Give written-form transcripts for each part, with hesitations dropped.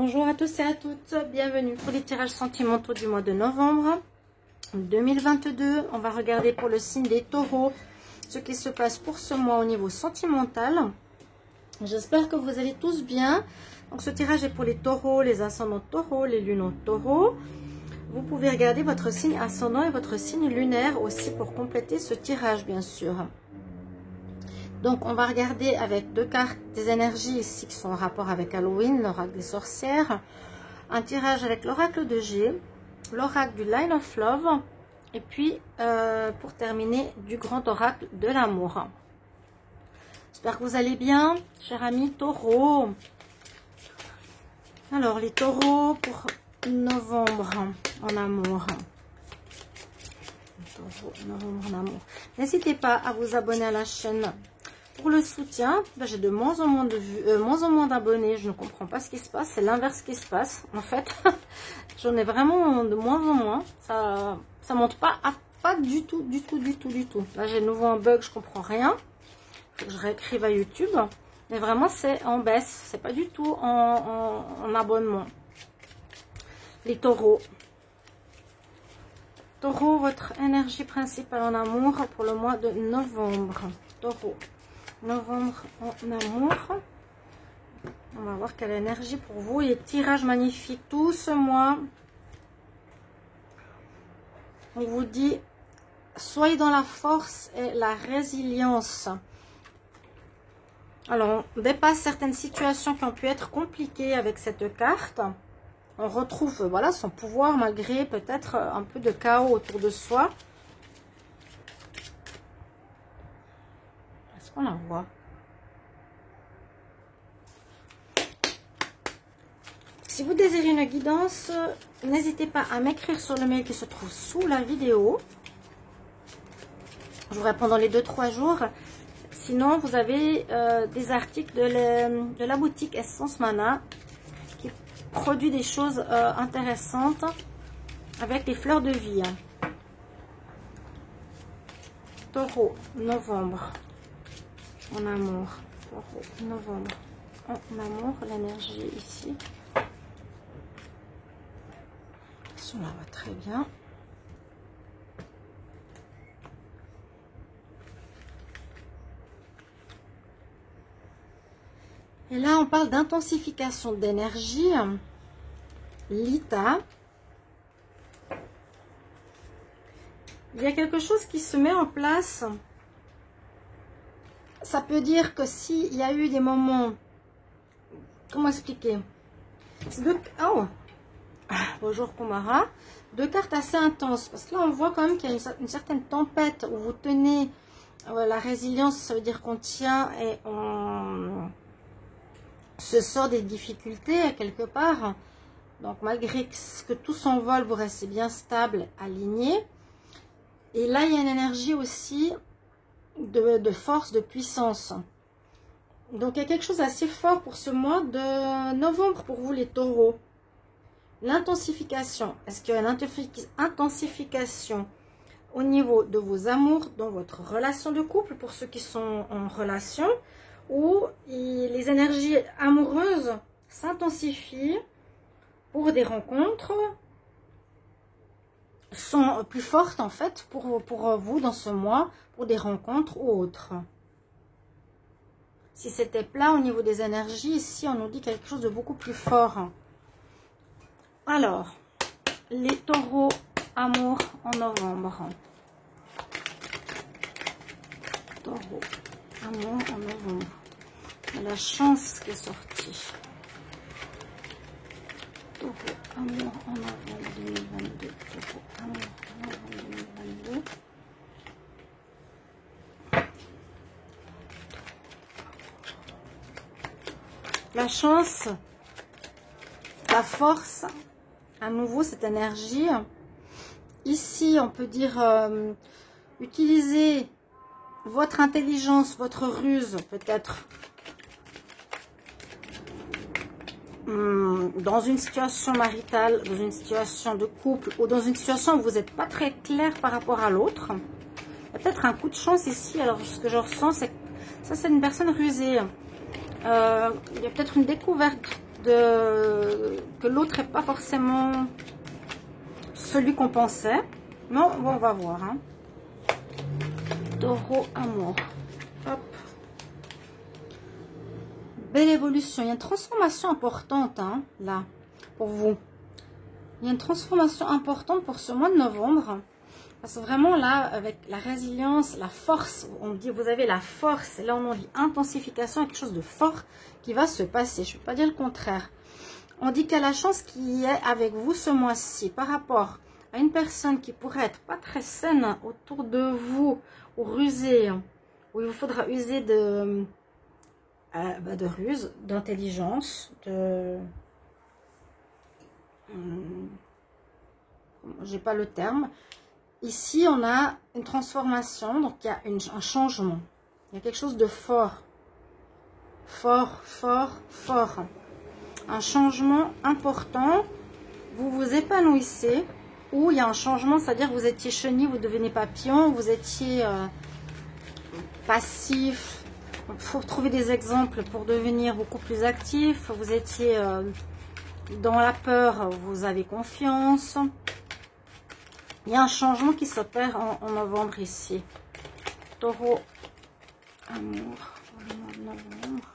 Bonjour à tous et à toutes, bienvenue pour les tirages sentimentaux du mois de novembre 2022. On va regarder pour le signe des taureaux ce qui se passe pour ce mois au niveau sentimental. J'espère que vous allez tous bien. Donc ce tirage est pour les taureaux, les ascendants taureaux, les lunes taureaux. Vous pouvez regarder votre signe ascendant et votre signe lunaire aussi pour compléter ce tirage bien sûr. Donc, on va regarder avec deux cartes des énergies ici qui sont en rapport avec Halloween, l'oracle des sorcières. Un tirage avec l'oracle de G, l'oracle du Line of Love. Et puis, pour terminer, du grand oracle de l'amour. J'espère que vous allez bien, chers amis taureaux. Alors, les taureaux pour novembre en amour. Novembre en amour. N'hésitez pas à vous abonner à la chaîne. Pour le soutien, j'ai de moins en moins de vues, moins en moins d'abonnés. Je ne comprends pas ce qui se passe. C'est l'inverse qui se passe. En fait, j'en ai vraiment de moins en moins. Ça monte pas du tout. Là, j'ai de nouveau un bug. Je comprends rien. Faut que je réécrive à YouTube. Mais vraiment, c'est en baisse. C'est pas du tout en abonnement. Les taureaux. Taureau, votre énergie principale en amour pour le mois de novembre. Taureau. Novembre en amour. On va voir quelle énergie pour vous. Et tirage magnifique tout ce mois. On vous dit, soyez dans la force et la résilience. Alors, on dépasse certaines situations qui ont pu être compliquées avec cette carte. On retrouve voilà, son pouvoir malgré peut-être un peu de chaos autour de soi. On la voit. Si vous désirez une guidance, n'hésitez pas à m'écrire sur le mail qui se trouve sous la vidéo. Je vous réponds dans les 2-3 jours. Sinon, vous avez des articles de la boutique Essence Mana qui produit des choses intéressantes avec les fleurs de vie. Taureau, novembre. En amour, novembre, en amour, l'énergie ici. Ça va très bien. Et là, on parle d'intensification d'énergie. Lita. Il y a quelque chose qui se met en place. Ça peut dire que s'il y a eu des moments, comment expliquer? Oh, bonjour Kumara, deux cartes assez intenses, parce que là on voit quand même qu'il y a une certaine tempête où vous tenez la résilience, ça veut dire qu'on tient et on se sort des difficultés quelque part. Donc malgré que tout s'envole, vous restez bien stable, aligné. Et là il y a une énergie aussi de force, de puissance. Donc il y a quelque chose d'assez fort pour ce mois de novembre pour vous les taureaux. L'intensification. Est-ce qu'il y a une intensification au niveau de vos amours dans votre relation de couple pour ceux qui sont en relation, ou les énergies amoureuses s'intensifient pour des rencontres, sont plus fortes en fait pour vous dans ce mois, pour des rencontres ou autres. Si c'était plat au niveau des énergies, ici on nous dit quelque chose de beaucoup plus fort. Alors, les taureaux, amour en novembre. Taureau, amour en novembre. La chance qui est sortie. Taureau, amour en novembre 2022. Taureau, amour en novembre 2022. La chance, la force, à nouveau cette énergie. Ici, on peut dire, utilisez votre intelligence, votre ruse, peut-être, dans une situation maritale, dans une situation de couple, ou dans une situation où vous n'êtes pas très clair par rapport à l'autre. Peut-être un coup de chance ici. Alors, ce que je ressens, c'est que ça, c'est une personne rusée. Il y a peut-être une découverte que l'autre n'est pas forcément celui qu'on pensait. Non, bon, on va voir. Hein. Taureau, amour. Hop. Belle évolution. Il y a une transformation importante, hein, là, pour vous. Il y a une transformation importante pour ce mois de novembre. Parce que vraiment, là, avec la résilience, la force, on dit, vous avez la force. Et là, on dit intensification, quelque chose de fort qui va se passer. Je ne vais pas dire le contraire. On dit qu'il y a la chance qui est avec vous ce mois-ci par rapport à une personne qui pourrait être pas très saine autour de vous, ou rusée, où il vous faudra user de ruse, d'intelligence, j'ai pas le terme. Ici, on a une transformation, donc il y a un changement. Il y a quelque chose de fort. Fort, fort, fort. Un changement important. Vous vous épanouissez. Ou il y a un changement, c'est-à-dire vous étiez chenille, vous devenez papillon. Vous étiez passif. Il faut trouver des exemples pour devenir beaucoup plus actif. Vous étiez dans la peur, vous avez confiance. Il y a un changement qui s'opère en novembre ici. Taureau, amour, le mois de novembre.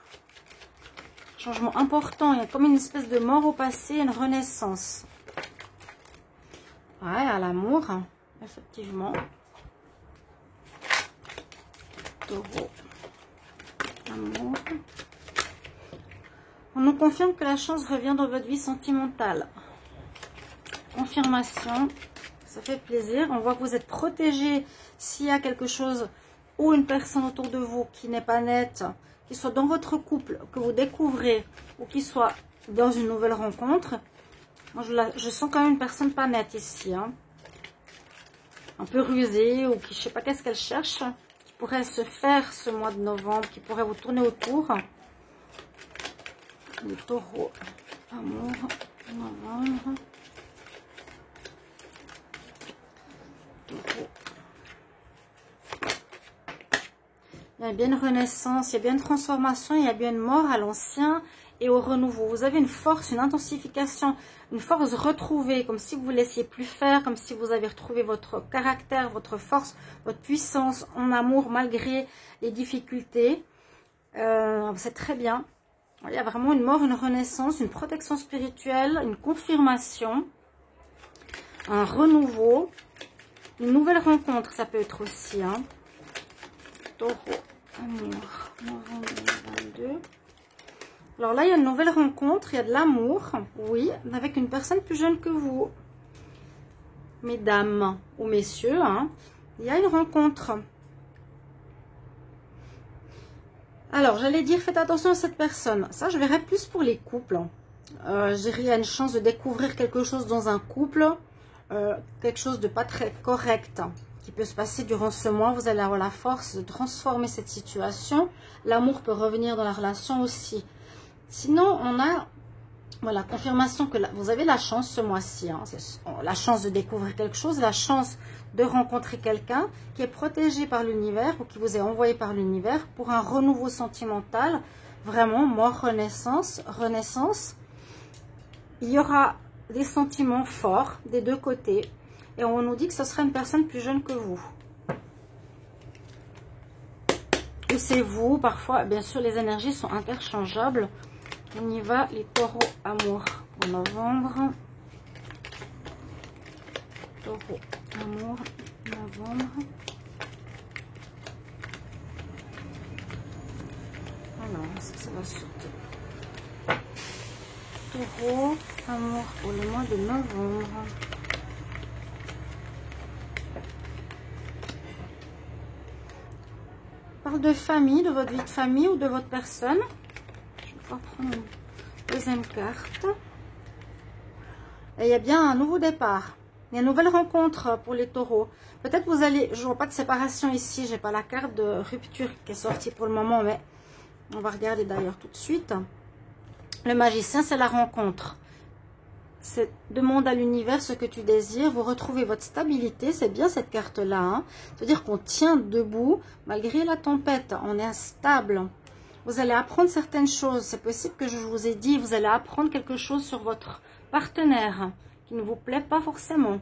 Changement important, il y a comme une espèce de mort au passé, une renaissance. Ouais, à l'amour, effectivement. Taureau, amour. On nous confirme que la chance revient dans votre vie sentimentale. Confirmation. Ça fait plaisir. On voit que vous êtes protégé s'il y a quelque chose ou une personne autour de vous qui n'est pas nette, qui soit dans votre couple, que vous découvrez, ou qui soit dans une nouvelle rencontre. Moi, je sens quand même une personne pas nette ici. Hein. Un peu rusée, ou qui, je sais pas qu'est-ce qu'elle cherche, qui pourrait se faire ce mois de novembre, qui pourrait vous tourner autour. Le taureau, amour, novembre. Il y a bien une renaissance, il y a bien une transformation, il y a bien une mort à l'ancien et au renouveau. Vous avez une force, une intensification, une force retrouvée, comme si vous ne laissiez plus faire, comme si vous avez retrouvé votre caractère, votre force, votre puissance en amour malgré les difficultés. C'est très bien. Il y a vraiment une mort, une renaissance, une protection spirituelle, une confirmation, un renouveau. Une nouvelle rencontre, ça peut être aussi. Hein. Taureau, amour, novembre 2022. Alors là, il y a une nouvelle rencontre, il y a de l'amour, oui, avec une personne plus jeune que vous. Mesdames ou messieurs, hein, il y a une rencontre. Alors, j'allais dire, faites attention à cette personne. Ça, je verrais plus pour les couples. Je dirais, il y a une chance de découvrir quelque chose dans un couple. Quelque chose de pas très correct qui peut se passer durant ce mois. Vous allez avoir la force de transformer cette situation. L'amour peut revenir dans la relation aussi. Sinon, on a voilà, confirmation que vous avez la chance ce mois-ci. Hein, la chance de découvrir quelque chose, la chance de rencontrer quelqu'un qui est protégé par l'univers ou qui vous est envoyé par l'univers pour un renouveau sentimental. Vraiment, mort, renaissance, renaissance. Il y aura des sentiments forts des deux côtés. Et on nous dit que ce sera une personne plus jeune que vous. Ou c'est vous, parfois, bien sûr, les énergies sont interchangeables. On y va, les taureaux amour pour novembre. Taureau amour, novembre. Alors, est-ce que ça va sauter? Taureau, amour pour le mois de novembre. Parle de famille, de votre vie de famille ou de votre personne. Je vais pas prendre une deuxième carte. Et il y a bien un nouveau départ. Il y a une nouvelle rencontre pour les taureaux. Peut-être vous allez... Je ne vois pas de séparation ici. Je n'ai pas la carte de rupture qui est sortie pour le moment. Mais on va regarder d'ailleurs tout de suite. Le magicien, c'est la rencontre. C'est demande à l'univers ce que tu désires. Vous retrouvez votre stabilité. C'est bien cette carte-là. Hein. C'est-à-dire qu'on tient debout malgré la tempête. On est stable. Vous allez apprendre certaines choses. C'est possible que je vous ai dit, vous allez apprendre quelque chose sur votre partenaire qui ne vous plaît pas forcément.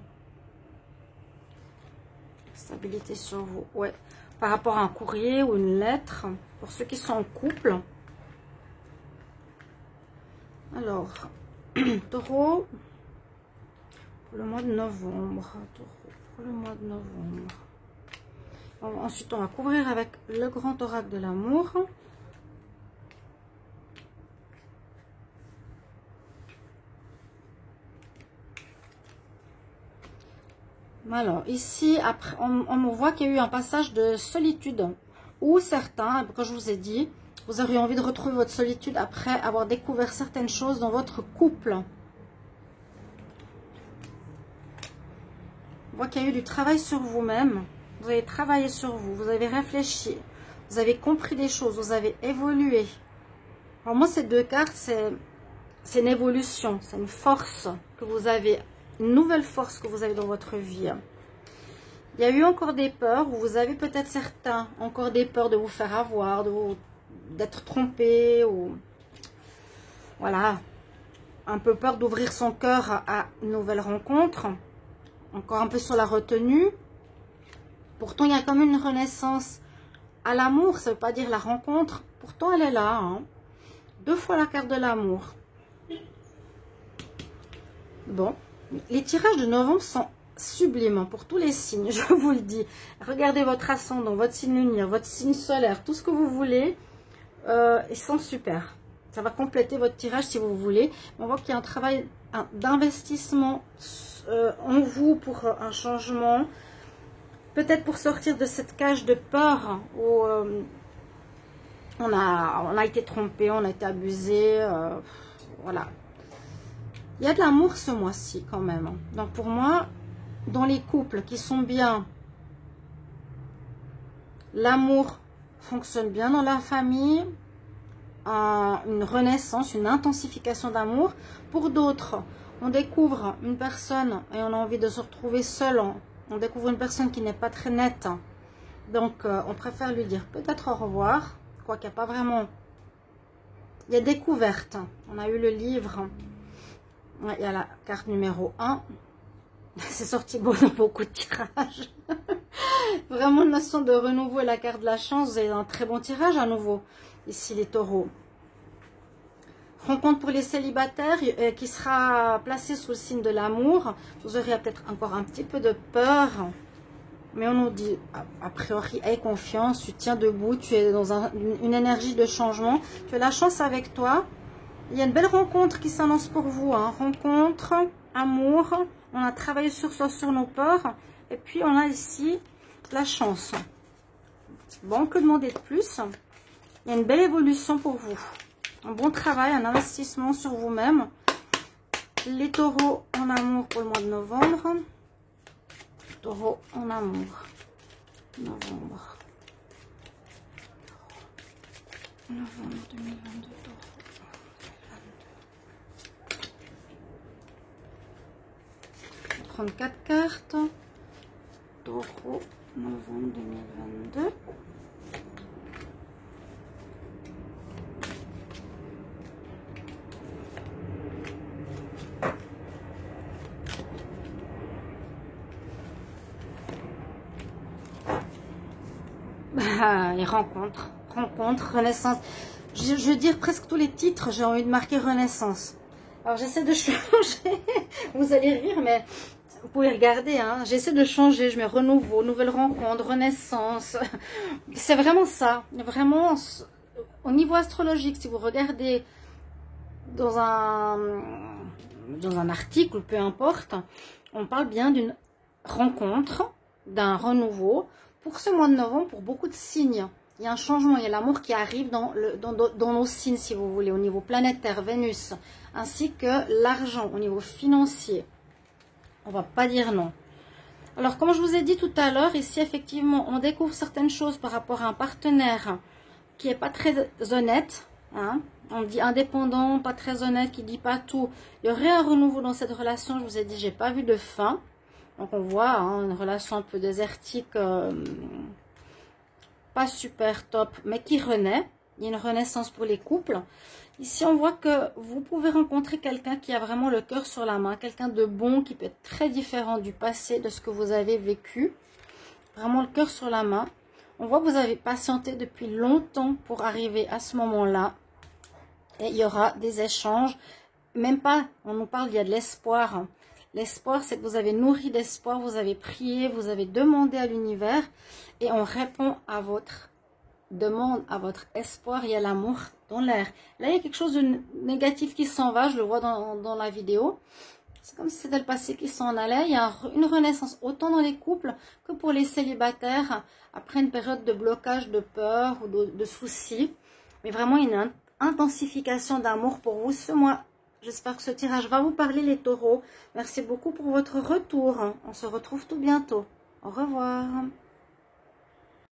Stabilité sur vous, ouais. Par rapport à un courrier ou une lettre, pour ceux qui sont en couple. Alors, Taureau, pour le mois de novembre. Taureau, pour le mois de novembre. Ensuite, on va couvrir avec le grand oracle de l'amour. Alors, ici, après, on me voit qu'il y a eu un passage de solitude. Ou certains, comme je vous ai dit, vous auriez envie de retrouver votre solitude après avoir découvert certaines choses dans votre couple. On voit qu'il y a eu du travail sur vous-même. Vous avez travaillé sur vous, vous avez réfléchi, vous avez compris des choses, vous avez évolué. Alors moi, ces deux cartes, c'est une évolution, c'est une force que vous avez, une nouvelle force que vous avez dans votre vie. Il y a eu encore des peurs, ou vous avez peut-être certains, encore des peurs de vous faire avoir, d'être trompé, ou voilà, un peu peur d'ouvrir son cœur à une nouvelle rencontre, encore un peu sur la retenue. Pourtant, il y a comme une renaissance à l'amour, ça ne veut pas dire la rencontre, pourtant elle est là, hein. 2 fois la carte de l'amour. Bon, les tirages de novembre sont sublimes pour tous les signes, je vous le dis. Regardez votre ascendant, votre signe lunaire, votre signe solaire, tout ce que vous voulez, ils sont super. Ça va compléter votre tirage si vous voulez. On voit qu'il y a un travail d'investissement en vous pour un changement. Peut-être pour sortir de cette cage de peur où on a été trompé, on a été abusé. Voilà. Il y a de l'amour ce mois-ci quand même. Donc pour moi, dans les couples qui sont bien, l'amour fonctionne bien dans la famille, une renaissance, une intensification d'amour. Pour d'autres, on découvre une personne et on a envie de se retrouver seul. On découvre une personne qui n'est pas très nette. Donc on préfère lui dire peut-être au revoir. Quoi qu'il n'y a pas vraiment... Il y a découverte. On a eu le livre. Il y a la carte numéro 1. C'est sorti dans beaucoup de tirages. Vraiment une notion de renouveau et la carte de la chance. Vous avez un très bon tirage à nouveau. Ici les taureaux. Rencontre pour les célibataires qui sera placée sous le signe de l'amour. Vous aurez peut-être encore un petit peu de peur. Mais on nous dit, a priori, aie confiance, tu tiens debout, tu es dans une énergie de changement. Tu as la chance avec toi. Il y a une belle rencontre qui s'annonce pour vous. Hein. Rencontre, amour. On a travaillé sur nos peurs. Et puis, on a ici la chance. Bon, que demander de plus? Il y a une belle évolution pour vous. Un bon travail, un investissement sur vous-même. Les taureaux en amour pour le mois de novembre. Taureau en amour. Novembre. Novembre 2022. Taureau. 34 cartes. Taureau, novembre 2022. Et rencontre, renaissance. Je veux dire presque tous les titres, j'ai envie de marquer renaissance. Alors j'essaie de changer. Vous allez rire, mais vous pouvez regarder. Hein. J'essaie de changer. Je mets renouveau, nouvelle rencontre, renaissance. C'est vraiment ça. Vraiment, au niveau astrologique, si vous regardez dans un article, peu importe, on parle bien d'une rencontre, d'un renouveau. Pour ce mois de novembre, pour beaucoup de signes, il y a un changement, il y a l'amour qui arrive dans nos signes, si vous voulez, au niveau planétaire, Vénus, ainsi que l'argent, au niveau financier. On ne va pas dire non. Alors, comme je vous ai dit tout à l'heure, ici, effectivement, on découvre certaines choses par rapport à un partenaire qui n'est pas très honnête. Hein. On dit indépendant, pas très honnête, qui ne dit pas tout. Il y aurait un renouveau dans cette relation, je vous ai dit, j'ai pas vu de fin. Donc on voit hein, une relation un peu désertique, pas super top, mais qui renaît. Il y a une renaissance pour les couples. Ici, on voit que vous pouvez rencontrer quelqu'un qui a vraiment le cœur sur la main. Quelqu'un de bon, qui peut être très différent du passé, de ce que vous avez vécu. Vraiment le cœur sur la main. On voit que vous avez patienté depuis longtemps pour arriver à ce moment-là. Et il y aura des échanges. Même pas, on nous parle, il y a de l'espoir. L'espoir, c'est que vous avez nourri d'espoir, vous avez prié, vous avez demandé à l'univers. Et on répond à votre demande, à votre espoir. Il y a l'amour dans l'air. Là, il y a quelque chose de négatif qui s'en va, je le vois dans la vidéo. C'est comme si c'était le passé qui s'en allait. Il y a une renaissance autant dans les couples que pour les célibataires après une période de blocage, de peur ou de soucis. Mais vraiment une intensification d'amour pour vous ce mois. J'espère que ce tirage va vous parler les taureaux. Merci beaucoup pour votre retour. On se retrouve tout bientôt. Au revoir.